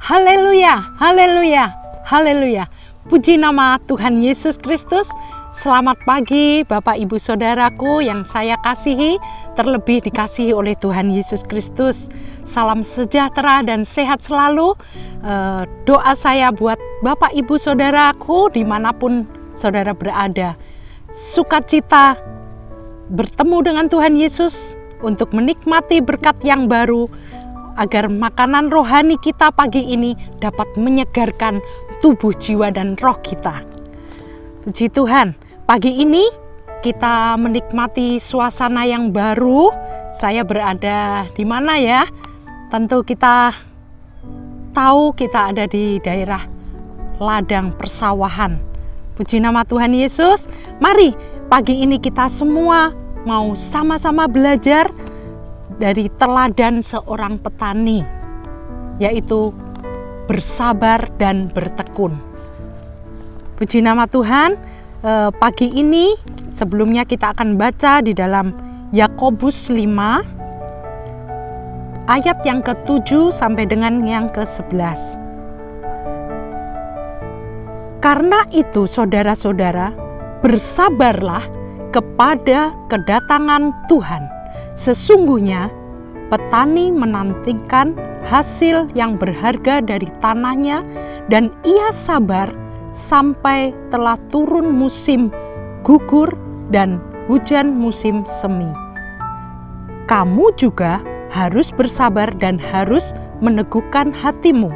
Haleluya, haleluya, haleluya. Puji nama Tuhan Yesus Kristus. Selamat pagi Bapak Ibu Saudaraku yang saya kasihi, terlebih dikasihi oleh Tuhan Yesus Kristus. Salam sejahtera dan sehat selalu. Doa saya buat Bapak Ibu Saudaraku dimanapun saudara berada. Sukacita bertemu dengan Tuhan Yesus untuk menikmati berkat yang baru, agar makanan rohani kita pagi ini dapat menyegarkan tubuh, jiwa, dan roh kita. Puji Tuhan, pagi ini kita menikmati suasana yang baru. Saya berada di mana ya? Tentu kita tahu kita ada di daerah ladang persawahan. Puji nama Tuhan Yesus. Mari pagi ini kita semua mau sama-sama belajar dari teladan seorang petani, yaitu bersabar dan bertekun. Puji nama Tuhan. Pagi ini sebelumnya kita akan baca di dalam Yakobus 5 ayat yang ke-7 sampai dengan yang ke-11. Karena itu saudara-saudara, bersabarlah kepada kedatangan Tuhan. Sesungguhnya petani menantikan hasil yang berharga dari tanahnya, dan ia sabar sampai telah turun musim gugur dan hujan musim semi. Kamu juga harus bersabar dan harus meneguhkan hatimu,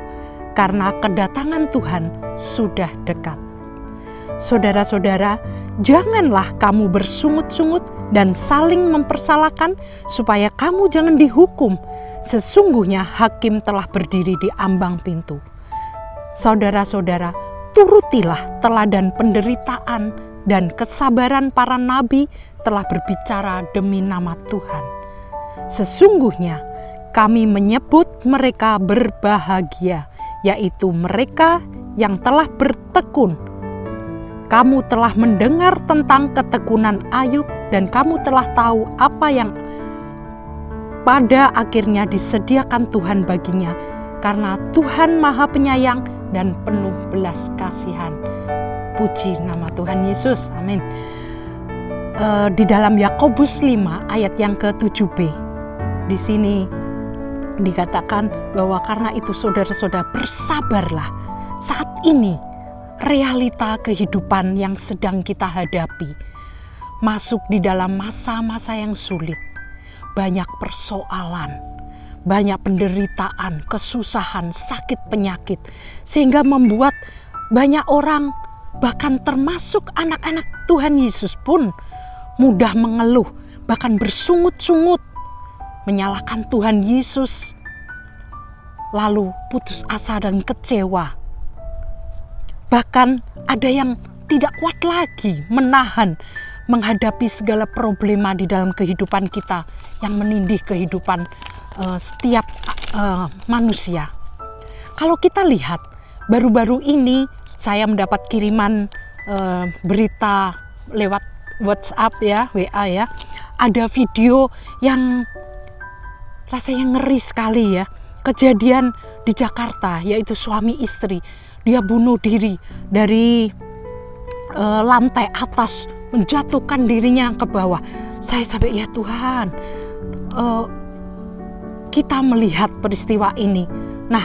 karena kedatangan Tuhan sudah dekat. Saudara-saudara, janganlah kamu bersungut-sungut dan saling mempersalahkan, supaya kamu jangan dihukum. Sesungguhnya hakim telah berdiri di ambang pintu. Saudara-saudara, turutilah teladan penderitaan dan kesabaran para nabi telah berbicara demi nama Tuhan. Sesungguhnya kami menyebut mereka berbahagia, yaitu mereka yang telah bertekun. Kamu telah mendengar tentang ketekunan Ayub, dan kamu telah tahu apa yang pada akhirnya disediakan Tuhan baginya, karena Tuhan Maha Penyayang dan penuh belas kasihan. Puji nama Tuhan Yesus, amin. Di dalam Yakobus 5 ayat yang ke-7b, di sini dikatakan bahwa karena itu saudara-saudara, bersabarlah. Saat ini realita kehidupan yang sedang kita hadapi masuk di dalam masa-masa yang sulit. Banyak persoalan, banyak penderitaan, kesusahan, sakit, penyakit, sehingga membuat banyak orang, bahkan termasuk anak-anak Tuhan Yesus pun mudah mengeluh, bahkan bersungut-sungut, menyalahkan Tuhan Yesus, lalu putus asa dan kecewa. Bahkan ada yang tidak kuat lagi menahan, menghadapi segala problema di dalam kehidupan kita yang menindih kehidupan setiap manusia. Kalau kita lihat, baru-baru ini saya mendapat kiriman berita lewat WhatsApp ya, WA ya. Ada video yang rasanya ngeri sekali ya. Kejadian di Jakarta, yaitu suami istri. Dia bunuh diri dari lantai atas, menjatuhkan dirinya ke bawah. Saya sampai, ya Tuhan, kita melihat peristiwa ini. Nah,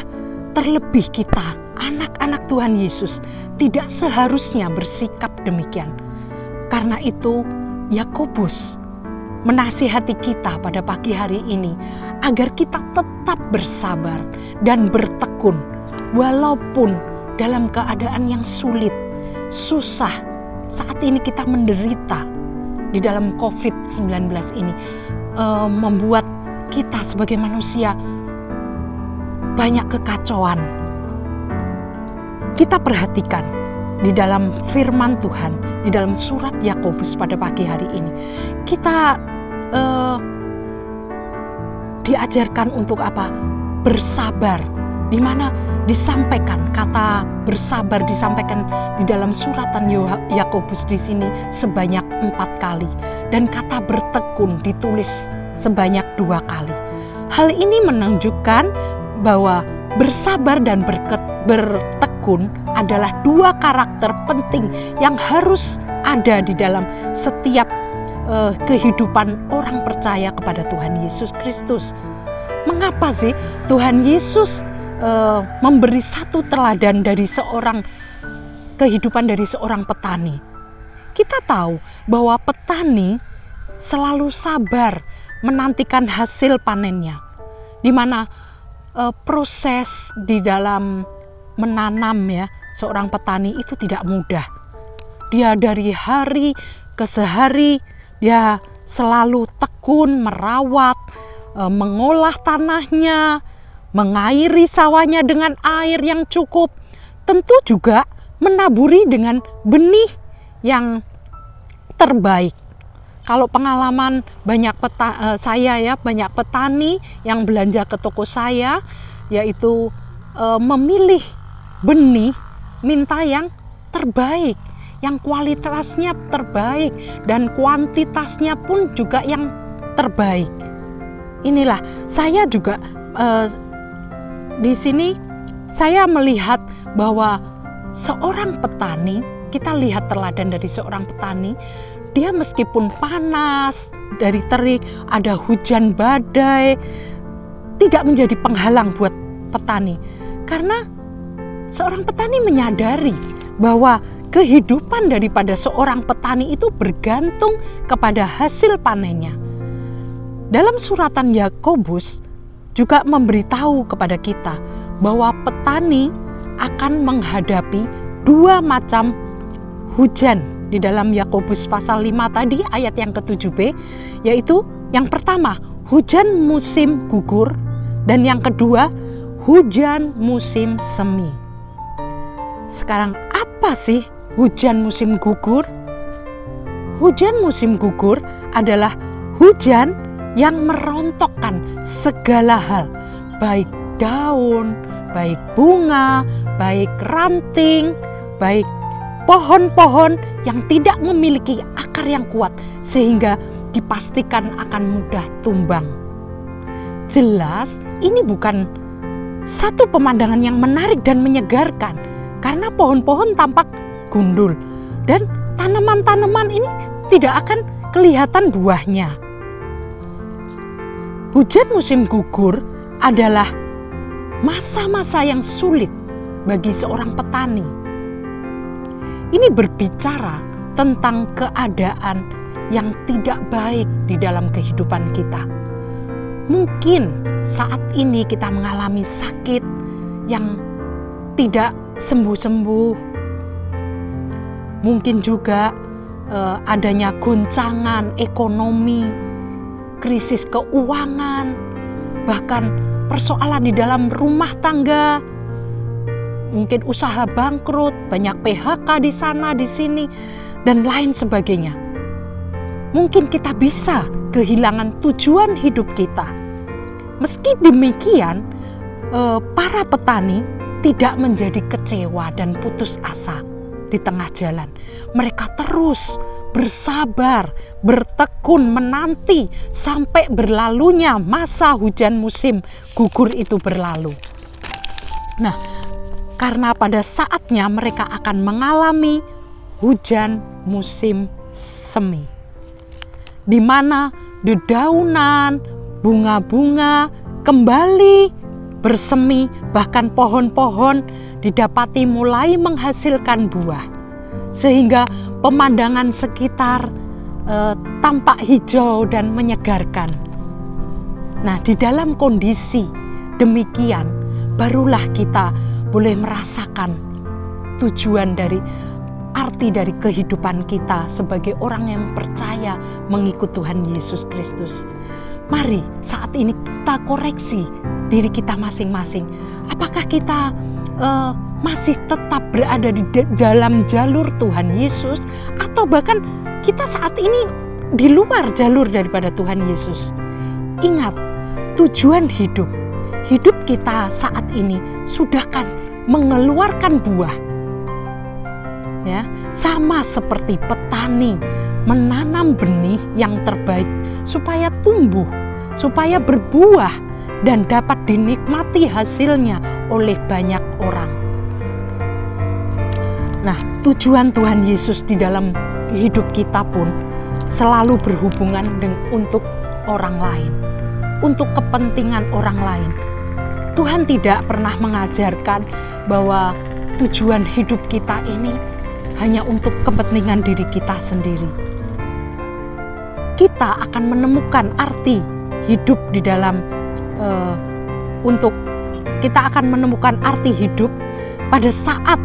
terlebih kita, anak-anak Tuhan Yesus, tidak seharusnya bersikap demikian. Karena itu, Yakobus menasihati kita pada pagi hari ini, agar kita tetap bersabar dan bertekun, walaupun dalam keadaan yang sulit, susah. Saat ini kita menderita di dalam COVID-19 ini, membuat kita sebagai manusia banyak kekacauan. Kita perhatikan di dalam firman Tuhan, di dalam surat Yakobus pada pagi hari ini, kita diajarkan untuk apa? Bersabar. Di mana disampaikan kata bersabar, disampaikan di dalam suratan Yakobus di sini sebanyak 4 kali, dan kata bertekun ditulis sebanyak 2 kali. Hal ini menunjukkan bahwa bersabar dan bertekun adalah dua karakter penting yang harus ada di dalam setiap kehidupan orang percaya kepada Tuhan Yesus Kristus. Mengapa sih Tuhan Yesus memberi satu teladan dari kehidupan dari seorang petani? Kita tahu bahwa petani selalu sabar menantikan hasil panennya, di mana proses di dalam menanam ya seorang petani itu tidak mudah. Dia dari hari ke sehari dia selalu tekun merawat, mengolah tanahnya, mengairi sawahnya dengan air yang cukup, tentu juga menaburi dengan benih yang terbaik. Kalau pengalaman banyak banyak petani yang belanja ke toko saya, yaitu memilih benih, minta yang terbaik, yang kualitasnya terbaik dan kuantitasnya pun juga yang terbaik. Inilah saya juga di sini saya melihat bahwa seorang petani, kita lihat teladan dari seorang petani. Dia meskipun panas, dari terik, ada hujan badai, tidak menjadi penghalang buat petani. Karena seorang petani menyadari bahwa kehidupan daripada seorang petani itu bergantung kepada hasil panennya. Dalam suratan Yakobus juga memberitahu kepada kita bahwa petani akan menghadapi dua macam hujan. Di dalam Yakobus pasal 5 tadi ayat yang ke-7b, yaitu yang pertama hujan musim gugur dan yang kedua hujan musim semi. Sekarang apa sih hujan musim gugur? Hujan musim gugur adalah hujan yang merontokkan segala hal, baik daun, baik bunga, baik ranting, baik pohon-pohon yang tidak memiliki akar yang kuat sehingga dipastikan akan mudah tumbang. Jelas ini bukan satu pemandangan yang menarik dan menyegarkan karena pohon-pohon tampak gundul dan tanaman-tanaman ini tidak akan kelihatan buahnya. Hujan musim gugur adalah masa-masa yang sulit bagi seorang petani. Ini berbicara tentang keadaan yang tidak baik di dalam kehidupan kita. Mungkin saat ini kita mengalami sakit yang tidak sembuh-sembuh. Mungkin juga adanya goncangan ekonomi, krisis keuangan, bahkan persoalan di dalam rumah tangga. Mungkin usaha bangkrut, banyak PHK di sana, di sini, dan lain sebagainya. Mungkin kita bisa kehilangan tujuan hidup kita. Meski demikian, para petani tidak menjadi kecewa dan putus asa di tengah jalan. Mereka terus bersabar, bertekun menanti sampai berlalunya masa hujan musim gugur itu berlalu. Nah, karena pada saatnya mereka akan mengalami hujan musim semi, di mana dedaunan, bunga-bunga kembali bersemi, bahkan pohon-pohon didapati mulai menghasilkan buah, sehingga pemandangan sekitar tampak hijau dan menyegarkan. Nah, di dalam kondisi demikian, barulah kita boleh merasakan tujuan dari arti dari kehidupan kita sebagai orang yang percaya mengikut Tuhan Yesus Kristus. Mari saat ini kita koreksi diri kita masing-masing. Apakah kita masih tetap berada di dalam jalur Tuhan Yesus, atau bahkan kita saat ini di luar jalur daripada Tuhan Yesus? Ingat, tujuan hidup kita saat ini sudah kan mengeluarkan buah. Ya, sama seperti petani menanam benih yang terbaik supaya tumbuh, supaya berbuah dan dapat dinikmati hasilnya oleh banyak orang. Nah, tujuan Tuhan Yesus di dalam hidup kita pun selalu berhubungan untuk orang lain, untuk kepentingan orang lain. Tuhan tidak pernah mengajarkan bahwa tujuan hidup kita ini hanya untuk kepentingan diri kita sendiri. Kita akan menemukan arti hidup di dalam kita akan menemukan arti hidup pada saat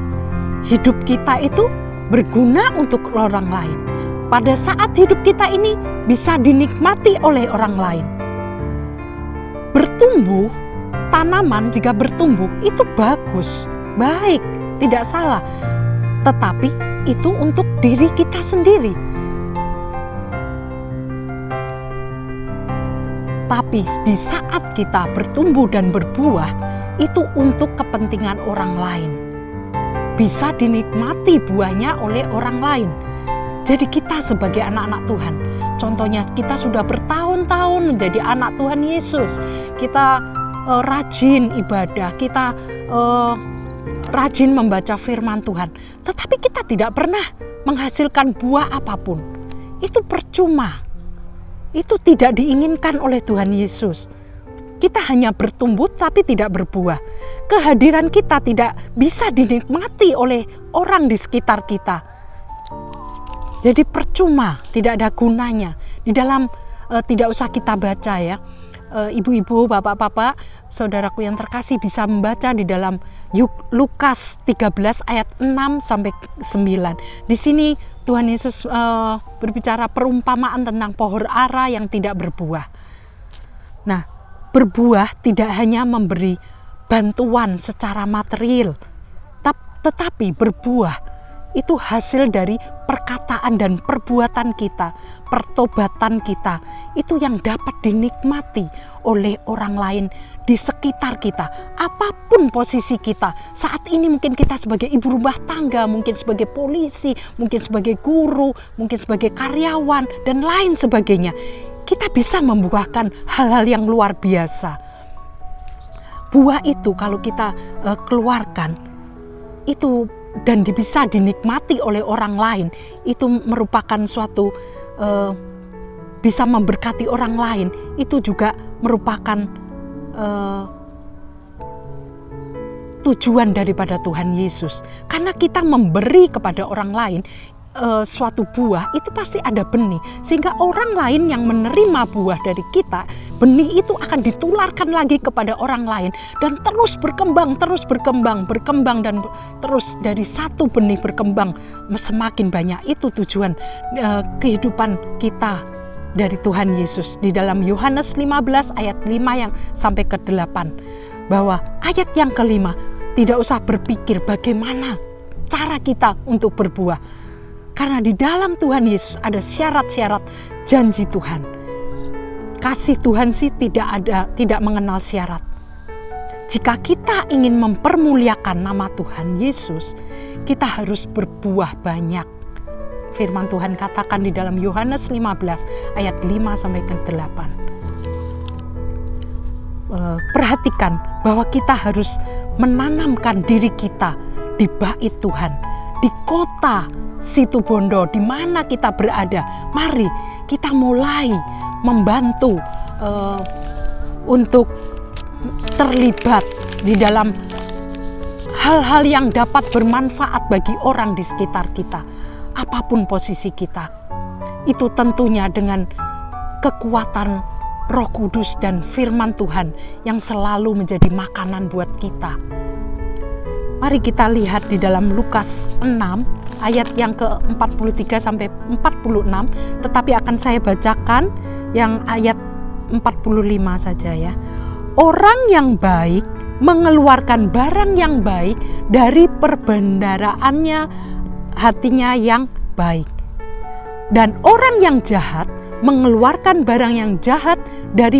hidup kita itu berguna untuk orang lain. Pada saat hidup kita ini bisa dinikmati oleh orang lain. Bertumbuh, tanaman jika bertumbuh itu bagus, baik, tidak salah. Tetapi itu untuk diri kita sendiri. Tapi di saat kita bertumbuh dan berbuah, itu untuk kepentingan orang lain. Bisa dinikmati buahnya oleh orang lain. Jadi kita sebagai anak-anak Tuhan, contohnya kita sudah bertahun-tahun menjadi anak Tuhan Yesus. Kita rajin ibadah, kita rajin membaca firman Tuhan. Tetapi kita tidak pernah menghasilkan buah apapun. Itu percuma. Itu tidak diinginkan oleh Tuhan Yesus. Kita hanya bertumbuh tapi tidak berbuah. Kehadiran kita tidak bisa dinikmati oleh orang di sekitar kita. Jadi percuma, tidak ada gunanya. Di dalam tidak usah kita baca ya. Ibu-ibu, bapak-bapak, saudaraku yang terkasih bisa membaca di dalam Lukas 13 ayat 6 sampai 9. Di sini Tuhan Yesus berbicara perumpamaan tentang pohon ara yang tidak berbuah. Nah, berbuah tidak hanya memberi bantuan secara material, tetapi berbuah itu hasil dari perkataan dan perbuatan kita, pertobatan kita. Itu yang dapat dinikmati oleh orang lain di sekitar kita. Apapun posisi kita. Saat ini mungkin kita sebagai ibu rumah tangga, mungkin sebagai polisi, mungkin sebagai guru, mungkin sebagai karyawan, dan lain sebagainya. Kita bisa membuahkan hal-hal yang luar biasa. Buah itu kalau kita keluarkan, itu dan bisa dinikmati oleh orang lain, itu merupakan suatu bisa memberkati orang lain. Itu juga merupakan tujuan daripada Tuhan Yesus. Karena kita memberi kepada orang lain suatu buah, itu pasti ada benih, sehingga orang lain yang menerima buah dari kita, benih itu akan ditularkan lagi kepada orang lain dan terus berkembang dan terus dari satu benih berkembang semakin banyak. Itu tujuan kehidupan kita dari Tuhan Yesus. Di dalam Yohanes 15 ayat 5 yang sampai ke 8, bahwa ayat yang kelima, tidak usah berpikir bagaimana cara kita untuk berbuah. Karena di dalam Tuhan Yesus ada syarat-syarat janji Tuhan. Kasih Tuhan sih tidak mengenal syarat. Jika kita ingin mempermuliakan nama Tuhan Yesus, kita harus berbuah banyak. Firman Tuhan katakan di dalam Yohanes 15 ayat 5 sampai ke 8. Perhatikan bahwa kita harus menanamkan diri kita di bait Tuhan, di kota Situbondo di mana kita berada. Mari kita mulai membantu untuk terlibat di dalam hal-hal yang dapat bermanfaat bagi orang di sekitar kita. Apapun posisi kita, itu tentunya dengan kekuatan Roh Kudus dan firman Tuhan yang selalu menjadi makanan buat kita. Mari kita lihat di dalam Lukas 6 ayat yang ke-43 sampai 46, tetapi akan saya bacakan yang ayat 45 saja ya. Orang yang baik mengeluarkan barang yang baik dari perbendaharaannya hatinya yang baik. Dan orang yang jahat mengeluarkan barang yang jahat dari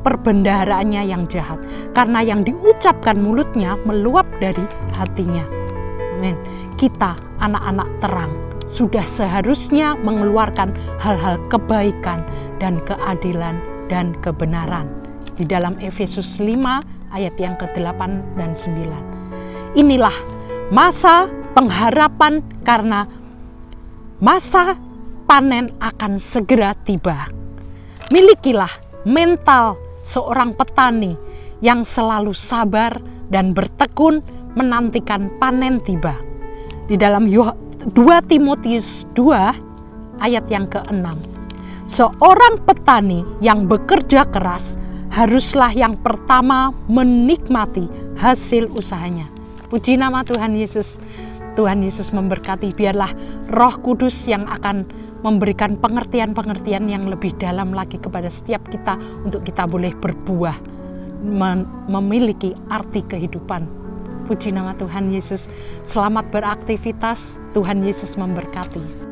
perbendaharaannya yang jahat, karena yang diucapkan mulutnya meluap dari hatinya. Amin. Kita anak-anak terang sudah seharusnya mengeluarkan hal-hal kebaikan dan keadilan dan kebenaran di dalam Efesus 5 ayat yang ke-8 dan 9. Inilah masa pengharapan karena masa panen akan segera tiba. Milikilah mental seorang petani yang selalu sabar dan bertekun menantikan panen tiba. Di dalam 2 Timotius 2 ayat yang ke-6. Seorang petani yang bekerja keras haruslah yang pertama menikmati hasil usahanya. Puji nama Tuhan Yesus. Tuhan Yesus memberkati. Biarlah Roh Kudus yang akan memberikan pengertian-pengertian yang lebih dalam lagi kepada setiap kita untuk kita boleh berbuah, memiliki arti kehidupan. Puji nama Tuhan Yesus. Selamat beraktivitas. Tuhan Yesus memberkati.